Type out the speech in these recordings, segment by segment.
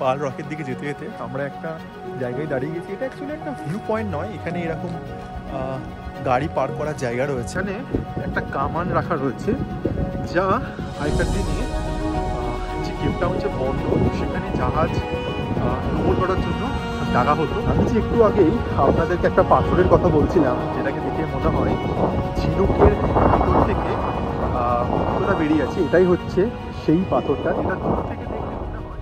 পাল রকের দিকে যেতে যেতে আমরা একটা জায়গায় দাঁড়িয়ে গেছি। এটা অ্যাকচুয়ালি একটা ভিউ পয়েন্ট নয়, এখানে এরকম গাড়ি পার্ক করার জায়গা রয়েছে। এখানে একটা কামান রাখা রয়েছে, যা আগেকার দিনে যে কেপ টাউন যে বন্দর, সেখানে জাহাজ নোঙর করার জন্য ডাকা হতো। আমি যে একটু আগেই আপনাদেরকে একটা পাথরের কথা বলছিলাম, যেটাকে দেখে মনে হয় ঝিনুকের ভিতর থেকে পাথরটা বেরিয়ে আছে। এটাই হচ্ছে সেই পাথরটা, যেটা দূর থেকে দেখলে মনে হয়।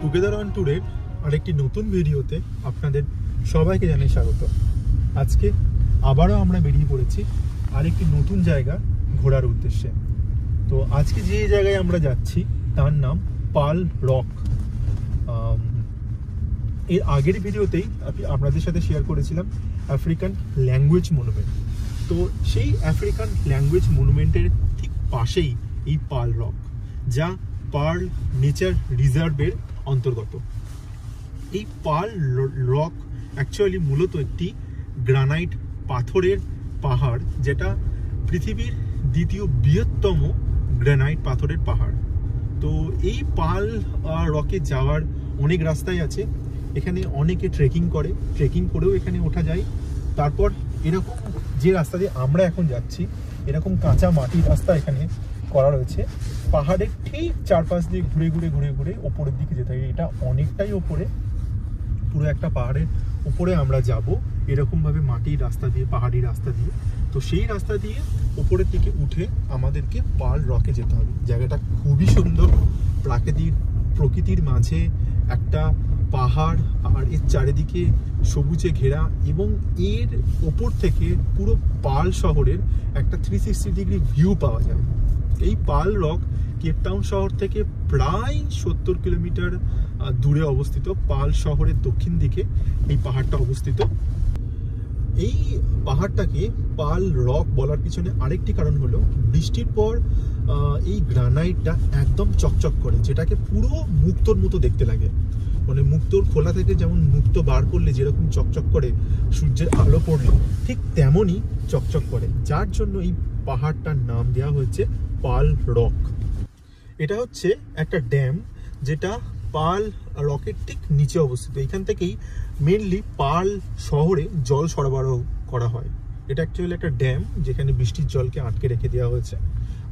টুগেদার অন ট্যুরের আরেকটি নতুন ভিডিওতে আপনাদের সবাইকে জানাই স্বাগত। আজকে আবারও আমরা বেরিয়ে পড়েছি আরেকটি নতুন জায়গা ঘোরার উদ্দেশ্যে। তো আজকে যে জায়গায় আমরা যাচ্ছি তার নাম পাল রক। এর আগের ভিডিওতেই আপনাদের সাথে শেয়ার করেছিলাম আফ্রিকান ল্যাঙ্গুয়েজ মনুমেন্ট। তো সেই আফ্রিকান ল্যাঙ্গুয়েজ মনুমেন্টের ঠিক পাশেই এই পাল রক, যা পার্ল নেচার রিজার্ভের অন্তর্গত। এই পাল রক অ্যাকচুয়ালি মূলত একটি গ্রানাইট পাথরের পাহাড়, যেটা পৃথিবীর দ্বিতীয় বৃহত্তম গ্রানাইট পাথরের পাহাড়। তো এই পাল রকে যাওয়ার অনেক রাস্তাই আছে। এখানে অনেকে ট্রেকিং করে, ট্রেকিং করেও এখানে ওঠা যায়। তারপর এরকম যে রাস্তা দিয়ে আমরা এখন যাচ্ছি, এরকম কাঁচা মাটির রাস্তা এখানে করা রয়েছে। পাহাড়ের ঠিক চারপাশ দিয়ে ঘুরে ঘুরে ঘুরে ঘুরে ওপরের দিকে যেতে হয়। এটা অনেকটাই ওপরে, পুরো একটা পাহাড়ের উপরে আমরা যাব এরকমভাবে মাটির রাস্তা দিয়ে, পাহাড়ি রাস্তা দিয়ে। তো সেই রাস্তা দিয়ে উপরের দিকে উঠে আমাদেরকে পাল রকে যেতে হবে। জায়গাটা খুবই সুন্দর, প্রকৃতির মাঝে একটা পাহাড়, আর এর চারিদিকে সবুজে ঘেরা, এবং এর ওপর থেকে পুরো পাল শহরের একটা 360 ডিগ্রি ভিউ পাওয়া যায়। এই পাল রক কেপ টাউন শহর থেকে প্রায় 70 কিলোমিটার দূরে অবস্থিত। পাল শহরের দক্ষিণ দিকে এই পাহাড়টা অবস্থিত। এই পাহাড়টাকে পাল রক বলার পিছনে আরেকটি কারণ হলো, বৃষ্টির পর এই গ্রানাইটটা একদম চকচক করে, যেটাকে পুরো মুক্তোর মতো দেখতে লাগে। মানে মুক্তোর খোলা থেকে যেমন মুক্তো বার করলে যেরকম চকচক করে সূর্যের আলো পড়লে, ঠিক তেমনই চকচক করে, যার জন্য এই পাহাড়টার নাম দেওয়া হয়েছে পাল রক। এটা হচ্ছে একটা ড্যাম, যেটা পাল রকের ঠিক নিচে অবস্থিত। এখান থেকেই মেনলি পাল শহরে জল সরবরাহ করা হয়। এটা অ্যাকচুয়ালি একটা ড্যাম, যেখানে বৃষ্টির জলকে আটকে রেখে দেওয়া হয়েছে।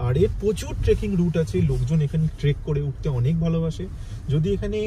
আর এর প্রচুর ট্রেকিং রুট আছে, লোকজন এখানে ট্রেক করে উঠতে অনেক ভালোবাসে। যদি এখানে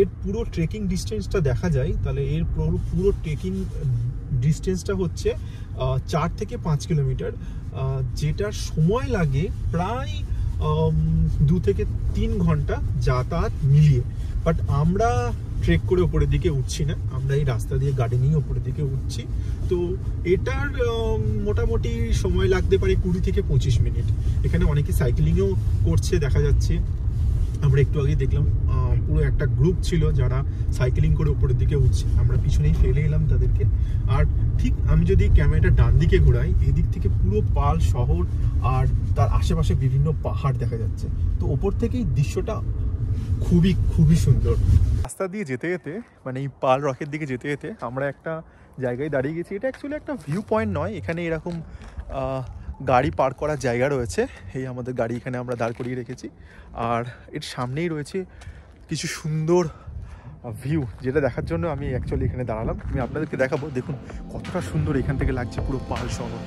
এর পুরো ট্রেকিং ডিস্টেন্সটা দেখা যায়, তাহলে এর পুরো ট্রেকিং ডিস্টেন্সটা হচ্ছে 4 থেকে 5 কিলোমিটার, যেটার সময় লাগে প্রায় 2 থেকে 3 ঘন্টা যাতায়াত মিলিয়ে। বাট আমরা ট্রেক করে ওপরের দিকে উঠছি না, আমরা এই রাস্তা দিয়ে গাড়ি নিয়ে ওপরের দিকে উঠছি। তো এটার মোটামুটি সময় লাগতে পারে 20 থেকে 25 মিনিট। এখানে অনেকে সাইক্লিংও করছে দেখা যাচ্ছে। আমরা একটু আগে দেখলাম পুরো একটা গ্রুপ ছিল যারা সাইক্লিং করে উপরের দিকে উঠছে। আমরা পিছনেই ফেলে এলাম তাদেরকে। আর ঠিক আমি যদি ক্যামেরাটা ডান দিকে ঘোরাই, এদিক থেকে পুরো পাল শহর আর তার আশেপাশে বিভিন্ন পাহাড় দেখা যাচ্ছে। তো ওপর থেকেই দৃশ্যটা খুবই খুবই সুন্দর। রাস্তা দিয়ে যেতে যেতে, মানে এই পাল রকের দিকে যেতে যেতে আমরা একটা জায়গায় দাঁড়িয়ে গেছি। এটা অ্যাকচুয়ালি একটা ভিউ পয়েন্ট নয়, এখানে এরকম গাড়ি পার্ক করার জায়গা রয়েছে। এই আমাদের গাড়ি এখানে আমরা দাঁড় করিয়ে রেখেছি, আর এর সামনেই রয়েছে কিছু সুন্দর ভিউ, যেটা দেখার জন্য আমি অ্যাকচুয়ালি এখানে দাঁড়ালাম। আমি আপনাদেরকে দেখাবো, দেখুন কতটা সুন্দর এখান থেকে লাগছে পুরো পাল শহর।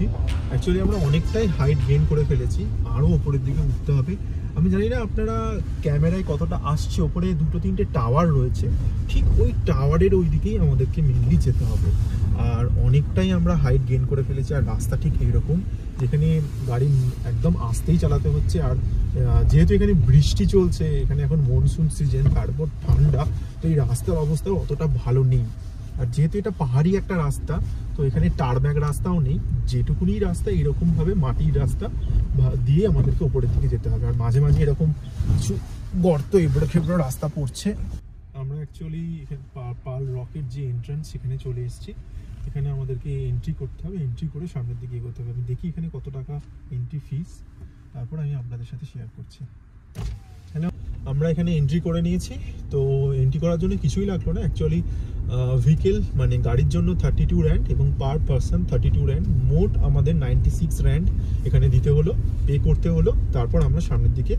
উঠছি। অ্যাকচুয়ালি আমরা অনেকটাই হাইট গেইন করে ফেলেছি, আরও ওপরের দিকে উঠতে হবে। আমি জানি না আপনারা ক্যামেরায় কতটা আসছে, ওপরে 2-3টে টাওয়ার রয়েছে, ঠিক ওই টাওয়ারের ওই দিকেই আমাদেরকে মেনলি যেতে হবে। আর অনেকটাই আমরা হাইট গেইন করে ফেলেছি, আর রাস্তা ঠিক এইরকম যেখানে গাড়ি একদম আস্তেই চালাতে হচ্ছে। আর যেহেতু এখানে বৃষ্টি চলছে, এখানে এখন মনসুন সিজন, তারপর ঠান্ডা, তো এই রাস্তার অবস্থা অতটা ভালো নেই। আর যেহেতু এটা পাহাড়ি একটা রাস্তা, তো এখানে টারব্যাক রাস্তাও নেই, যেটুকুনি রাস্তা এরকমভাবে মাটির রাস্তা দিয়ে আমাদেরকে ওপরের দিকে যেতে হবে। আর মাঝে মাঝে এরকম কিছু গর্ত এবড়ো খেবড়ো রাস্তা পড়ছে। আমরা অ্যাকচুয়ালি এখানে পাল রকের যে এন্ট্রান্স, সেখানে চলে এসেছি। এখানে আমাদেরকে এন্ট্রি করতে হবে, এন্ট্রি করে সামনের দিকে এগোতে হবে। আমি দেখি এখানে কত টাকা এন্ট্রি ফিস, তারপর আমি আপনাদের সাথে শেয়ার করছি। হ্যালো, আমরা এখানে এন্ট্রি করে নিয়েছি। তো এন্ট্রি করার জন্য কিছুই লাগলো না অ্যাকচুয়ালি। ভেহিকেল মানে গাড়ির জন্য 32 র‍্যান্ড এবং পার পারসন 32 র‍্যান্ড, মোট আমাদের 96 র‍্যান্ড এখানে দিতে হলো, পে করতে হলো। তারপর আমরা সামনের দিকে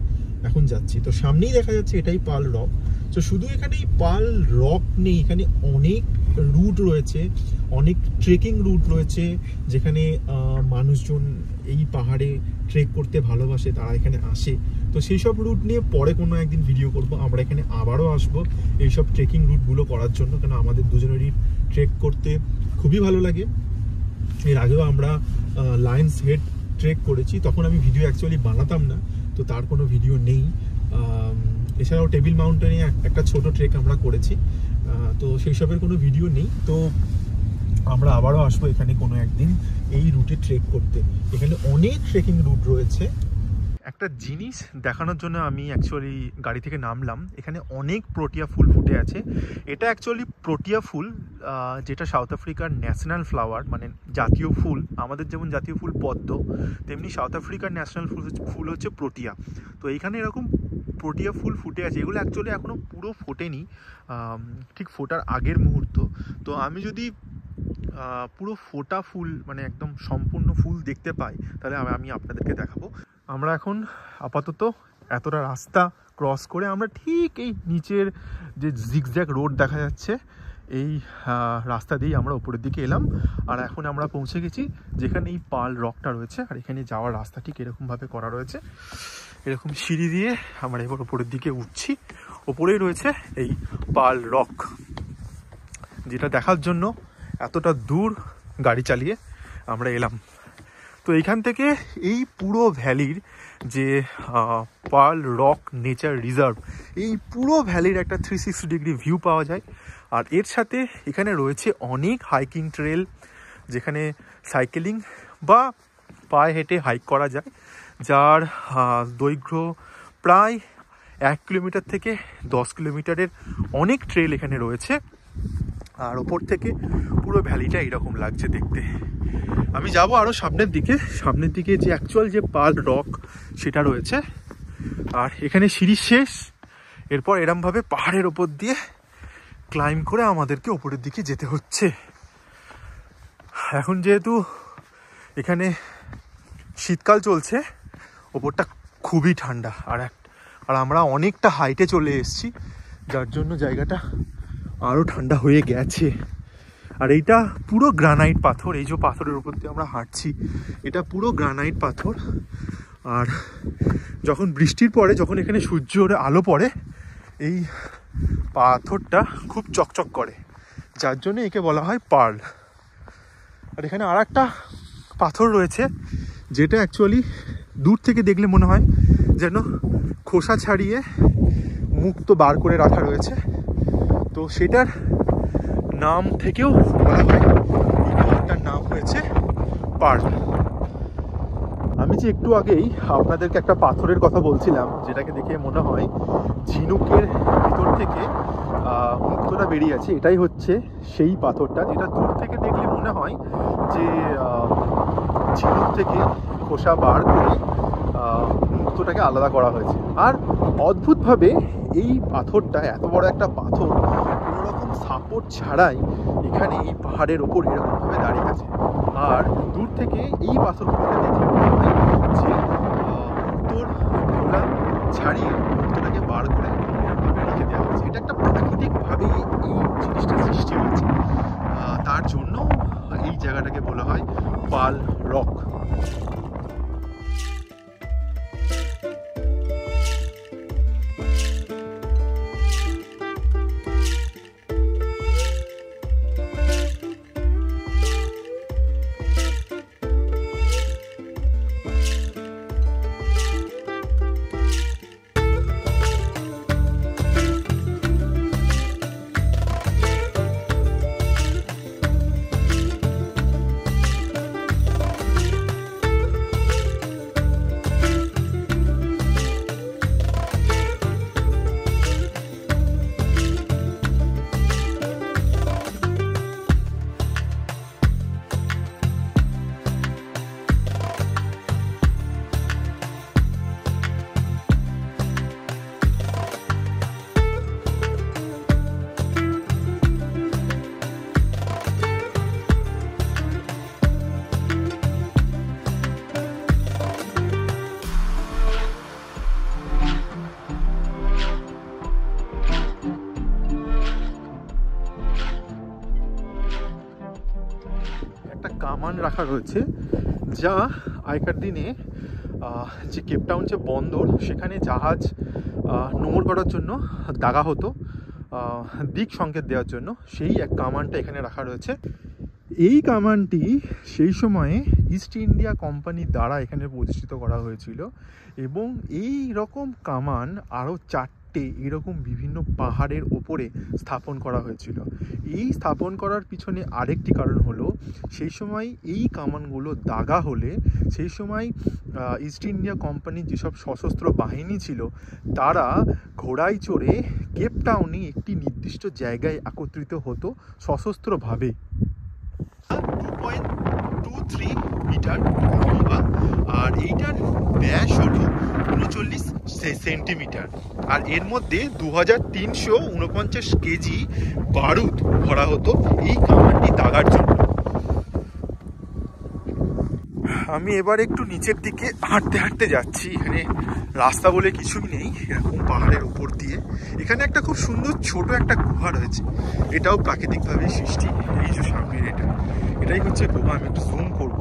এখন যাচ্ছি। তো সামনেই দেখা যাচ্ছে এটাই পাল রক। তো শুধু এখানেই পাল রক নেই, এখানে অনেক রুট রয়েছে, অনেক ট্রেকিং রুট রয়েছে, যেখানে মানুষজন এই পাহাড়ে ট্রেক করতে ভালোবাসে, তারা এখানে আসে। তো সেই সব রুট নিয়ে পরে কোনো একদিন ভিডিও করব। আমরা এখানে আবারও আসবো এইসব ট্রেকিং রুটগুলো করার জন্য, কেন আমাদের দুজনেরই ট্রেক করতে খুবই ভালো লাগে। এর আগেও আমরা লায়ন্স হেড ট্রেক করেছি, তখন আমি ভিডিও অ্যাকচুয়ালি বানাতাম না, তো তার কোনো ভিডিও নেই। এছাড়াও টেবিল মাউন্টেনে একটা ছোট ট্রেক আমরা করেছি, তো সেই সবের কোনো ভিডিও নেই। তো আমরা আবারও আসবো এখানে কোনো একদিন এই রুটে ট্রেক করতে। এখানে অনেক ট্রেকিং রুট রয়েছে। একটা জিনিস দেখানোর জন্য আমি অ্যাকচুয়ালি গাড়ি থেকে নামলাম। এখানে অনেক প্রোটিয়া ফুল ফুটে আছে। এটা অ্যাকচুয়ালি প্রোটিয়া ফুল, যেটা সাউথ আফ্রিকার ন্যাশনাল ফ্লাওয়ার, মানে জাতীয় ফুল। আমাদের যেমন জাতীয় ফুল পদ্ম, তেমনি সাউথ আফ্রিকার ন্যাশনাল ফুল হচ্ছে প্রোটিয়া। তো এইখানে এরকম প্রোটিয়া ফুল ফুটে আছে। এগুলো অ্যাকচুয়ালি এখনও পুরো ফোটেনি, ঠিক ফোটার আগের মুহূর্ত। তো আমি যদি পুরো ফোটা ফুল, মানে একদম সম্পূর্ণ ফুল দেখতে পাই, তাহলে আমি আপনাদেরকে দেখাবো। আমরা এখন আপাতত এতটা রাস্তা ক্রস করে আমরা ঠিক এই নিচের যে জিগজ্যাগ রোড দেখা যাচ্ছে, এই রাস্তা দিয়েই আমরা উপরের দিকে এলাম। আর এখন আমরা পৌঁছে গেছি যেখানে এই পাল রকটা রয়েছে। আর এখানে যাওয়ার রাস্তা ঠিক এরকমভাবে করা রয়েছে, এরকম সিঁড়ি দিয়ে আমরা এবার উপরের দিকে উঠছি। ওপরেই রয়েছে এই পাল রক, যেটা দেখার জন্য এতটা দূর গাড়ি চালিয়ে আমরা এলাম। তো এইখান থেকে এই পুরো ভ্যালির যে পাল রক নেচার রিজার্ভ, এই পুরো ভ্যালির একটা 360 ডিগ্রি ভিউ পাওয়া যায়। আর এর সাথে এখানে রয়েছে অনেক হাইকিং ট্রেল, যেখানে সাইকেলিং বা পায়ে হেঁটে হাইক করা যায়, যার দৈর্ঘ্য প্রায় 1 কিলোমিটার থেকে 10 কিলোমিটারের অনেক ট্রেল এখানে রয়েছে। আর ওপর থেকে পুরো ভ্যালিটা এরকম লাগছে দেখতে। আমি যাব আরও সামনের দিকে যে অ্যাকচুয়াল যে পাল রক সেটা রয়েছে। আর এখানে সিঁড়ি শেষ, এরপর এরমভাবে পাহাড়ের ওপর দিয়ে ক্লাইম করে আমাদেরকে ওপরের দিকে যেতে হচ্ছে। এখন যেহেতু এখানে শীতকাল চলছে, ওপরটা খুবই ঠান্ডা। আর আমরা অনেকটা হাইটে চলে এসেছি, যার জন্য জায়গাটা আরও ঠান্ডা হয়ে গেছে। আর এইটা পুরো গ্রানাইট পাথর, এই যে পাথরের উপর দিয়ে আমরা হাঁটছি, এটা পুরো গ্রানাইট পাথর। আর যখন বৃষ্টির পরে, যখন এখানে সূর্যের আলো পড়ে, এই পাথরটা খুব চকচক করে, যার জন্য একে বলা হয় পার্ল। আর এখানে আর একটা পাথর রয়েছে, যেটা অ্যাকচুয়ালি দূর থেকে দেখলে মনে হয় যেন খোসা ছাড়িয়ে মুক্ত বার করে রাখা রয়েছে। তো সেটার নাম থেকেও বলা হয় এই পাহাড়টার নাম হয়েছে পার্ল। আমি যে একটু আগেই আপনাদেরকে একটা পাথরের কথা বলছিলাম, যেটাকে দেখে মনে হয় ঝিনুকের ভিতর থেকে মুক্তটা বেরিয়ে আছে, এটাই হচ্ছে সেই পাথরটা, যেটা দূর থেকে দেখলে মনে হয় যে ঝিনুক থেকে খোসা বার করে মুক্তটাকে আলাদা করা হয়েছে। আর অদ্ভুতভাবে এই পাথরটা, এত বড় একটা পাথর, কোনো রকম সাপোর্ট ছাড়াই এখানে এই পাহাড়ের ওপর এরকমভাবে দাঁড়িয়ে আছে। আর দূর থেকে এই পাথরগুলোকে দেখলে মনে হয় যে মুক্তোর খোলা ছাড়িয়ে মুক্তটাকে বার করে এরকমভাবে রেখে দেওয়া হয়েছে। এটা একটা প্রাকৃতিকভাবে এই জিনিসটা সৃষ্টি হয়েছে, তার জন্য এই জায়গাটাকে বলা হয় পাল রক। কামান রাখা রয়েছে, যা আগেকার দিনে যে কেপটাউন যে বন্দর, সেখানে জাহাজ নোঙর করার জন্য দাগা হতো দিক সংকেত দেওয়ার জন্য। সেই এক কামানটা এখানে রাখা রয়েছে। এই কামানটি সেই সময়ে ইস্ট ইন্ডিয়া কোম্পানির দ্বারা এখানে প্রতিষ্ঠিত করা হয়েছিল, এবং এই রকম কামান আরও 4টে এরকম বিভিন্ন পাহাড়ের ওপরে স্থাপন করা হয়েছিল। এই স্থাপন করার পিছনে আরেকটি কারণ হলো, সেই সময় এই কামানগুলো দাগা হলে সেই সময় ইস্ট ইন্ডিয়া কোম্পানির যেসব সশস্ত্র বাহিনী ছিল, তারা ঘোড়ায় চড়ে কেপটাউনে একটি নির্দিষ্ট জায়গায় একত্রিত হতো সশস্ত্রভাবে। 2.23 মিটার লম্বা, আর এইটার ব্যাস হলো 39 সেন্টিমিটার, আর এর মধ্যে 2349 কেজি বারুদ ভরা হতো এই কামানটি দাগার জন্য। আমি এবার একটু নিচের দিকে হাঁটতে হাঁটতে যাচ্ছি। এখানে রাস্তা বলে কিছুই নেই, এরকম পাহাড়ের উপর দিয়ে। এখানে একটা খুব সুন্দর ছোট একটা গুহা রয়েছে, এটাও প্রাকৃতিকভাবে সৃষ্টি। এই যে সামনের এটাই হচ্ছে গুহা। আমি একটু জুম করব।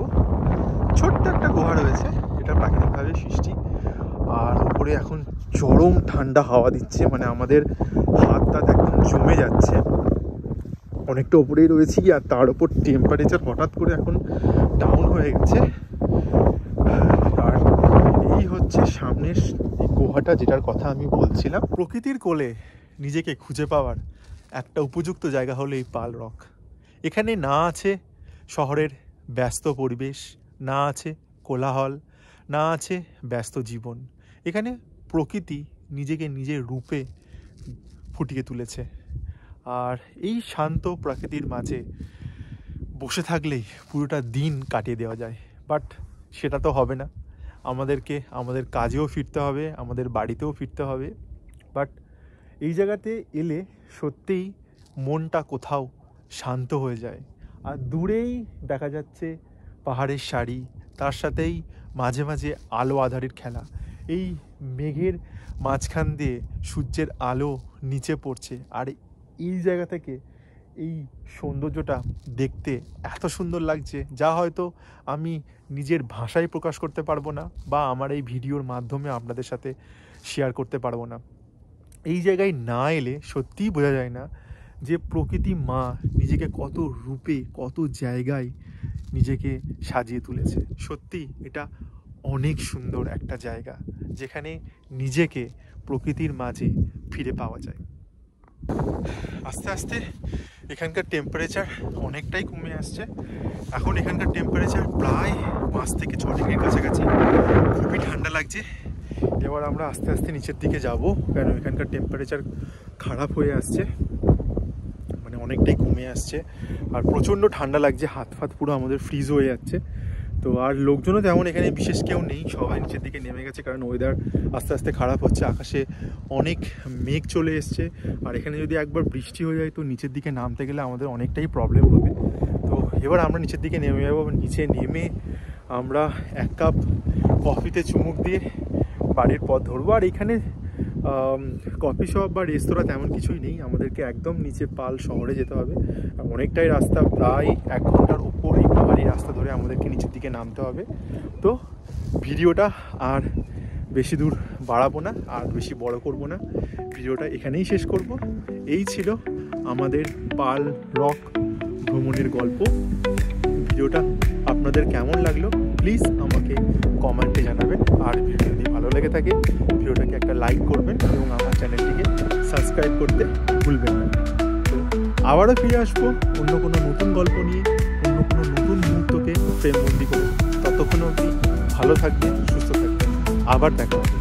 ছোট্ট একটা গুহা রয়েছে, এটা প্রাকৃতিকভাবে সৃষ্টি। আর উপরে এখন চরম ঠান্ডা হাওয়া দিচ্ছে, মানে আমাদের হাতটা একদম জমে যাচ্ছে। অনেকটা উপরেই রয়েছি, আর তার উপর টেম্পারেচার হঠাৎ করে এখন ডাউন হয়ে গেছে। আর এই হচ্ছে সামনের গুহাটা, যেটার কথা আমি বলছিলাম। প্রকৃতির কোলে নিজেকে খুঁজে পাওয়ার একটা উপযুক্ত জায়গা হলো এই পাল রক। এখানে না আছে শহরের ব্যস্ত পরিবেশ, না আছে কোলাহল, না আছে ব্যস্ত জীবন। এখানে প্রকৃতি নিজেকে নিজের রূপে ফুটিয়ে তুলেছে। আর এই শান্ত প্রকৃতির মাঝে বসে থাকলেই পুরোটা দিন কাটিয়ে দেওয়া যায়। বাট সেটা তো হবে না, আমাদেরকে আমাদের কাজেও ফিরতে হবে, আমাদের বাড়িতেও ফিরতে হবে। বাট এই জায়গাতে এলে সত্যিই মনটা কোথাও শান্ত হয়ে যায়। আর দূরেই দেখা যাচ্ছে পাহাড়ের সারি, তার সাথেই মাঝে মাঝে আলো আঁধারির খেলা। এই মেঘের মাঝখান দিয়ে সূর্যের আলো নিচে পড়ছে, আর এই জায়গা থেকে এই সৌন্দর্যটা দেখতে এত সুন্দর লাগছে, যা হয়তো আমি নিজের ভাষায় প্রকাশ করতে পারবো না, বা আমার এই ভিডিওর মাধ্যমে আপনাদের সাথে শেয়ার করতে পারবো না। এই জায়গায় না এলে সত্যিই বোঝা যায় না যে প্রকৃতি মা নিজেকে কত রূপে, কত জায়গায় নিজেকে সাজিয়ে তুলেছে। সত্যি এটা অনেক সুন্দর একটা জায়গা, যেখানে নিজেকে প্রকৃতির মাঝে ফিরে পাওয়া যায়। আস্তে আস্তে এখানকার টেম্পারেচার অনেকটাই কমে আসছে। এখন এখানকার টেম্পারেচার প্রায় 5 থেকে 6 ডিগ্রির কাছাকাছি। খুবই ঠান্ডা লাগছে। এবার আমরা আস্তে আস্তে নিচের দিকে যাব, কারণ এখানকার টেম্পারেচার খারাপ হয়ে আসছে, মানে অনেকটাই কমে আসছে। আর প্রচণ্ড ঠান্ডা লাগছে, হাত ফাত পুরো আমাদের ফ্রিজ হয়ে যাচ্ছে। তো আর লোকজনও তেমন এখানে বিশেষ কেউ নেই, সবাই নিচের দিকে নেমে গেছে, কারণ ওয়েদার আস্তে আস্তে খারাপ হচ্ছে। আকাশে অনেক মেঘ চলে এসছে, আর এখানে যদি একবার বৃষ্টি হয়ে যায় তো নিচের দিকে নামতে গেলে আমাদের অনেকটাই প্রবলেম হবে। তো এবার আমরা নিচের দিকে নেমে যাবো। নিচে নেমে আমরা 1 কাপ কফিতে চুমুক দিয়ে বাড়ির পথ ধরবো। আর এখানে কফি শপ বা রেস্তোরাঁ তেমন কিছুই নেই, আমাদেরকে একদম নিচে পাল শহরে যেতে হবে। অনেকটাই রাস্তা, প্রায় 1 ঘন্টার ওপর এই পাহাড়ি রাস্তা ধরে আমাদেরকে নিচের দিকে নামতে হবে। তো ভিডিওটা আর বেশি দূর বাড়াবো না, আর বেশি বড় করব না, ভিডিওটা এখানেই শেষ করব। এই ছিল আমাদের পাল রক ভ্রমণের গল্প। ভিডিওটা আপনাদের কেমন লাগলো প্লিজ আমাকে কমেন্টে জানাবেন, আর ভিডিও যদি ভালো লেগে থাকে ভিডিওটাকে একটা লাইক করবেন এবং আমার চ্যানেলটিকে সাবস্ক্রাইব করতে ভুলবেন না। তো আবারও ফিরে আসবো অন্য কোনো নতুন গল্প নিয়ে, অন্য কোনো নতুন মুহূর্তকে প্রেমবন্দি করে। ততক্ষণ অবধি ভালো থাকবেন, সুস্থ থাকবেন, আবার দেখা হবে।